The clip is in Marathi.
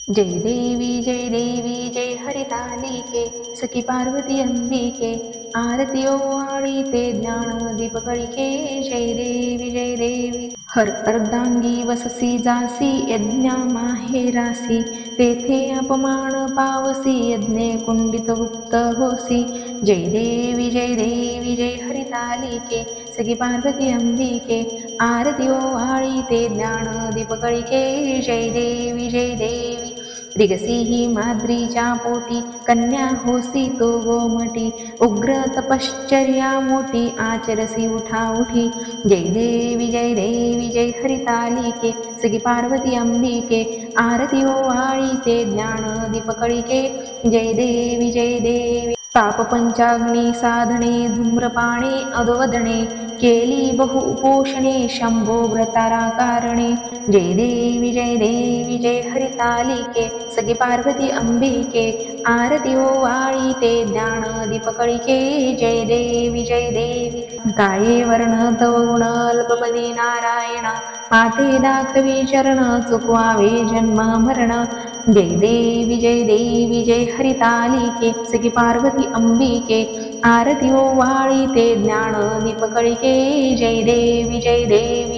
जय देवी जय हरितालिके सखी पार्वती अंबिके आरती ओवाळी ते ज्ञान दीप कळिके जय देवी हर अर्धांगी वससी जासी यज्ञा माहेरासी तेथे अपमान पावसी यज्ञे कुंडित गुप्त होसी जय देवी जय हरितालिके सखी पार्वती अंबिके आरती ओवाळी ते ज्ञान दीप कळिके जय देवी दिगसी ही माद्रीच्या पोटी कन्या होसी तो गोमटी उग्र तपश्चर्या मोठी आचरसी उठा उठी जय देवी जय हरितालिके सखी पार्वती अंबिके आरती ओवाळी ते ज्ञान दीप कळिके जय देवी ताप पंचाग्नी साधने धूम्रपाणे अधोवदने केली बहु उपोषणे शंभो व्रतारा कारणे जय देवी जय हरितालिके सखी पार्वती अंबिके आरती ओवाळी ते ज्ञान दीप कळिके जय देवी काये वर्ण तव गुण अल्पपदी नारायण माते दाखवी चरण चुकवावे जन्म मरण जय देवी जय हरितालिके सखी पार्वती अंबिके आरती ओवाळी ते ज्ञान दीप कळिके जय देवी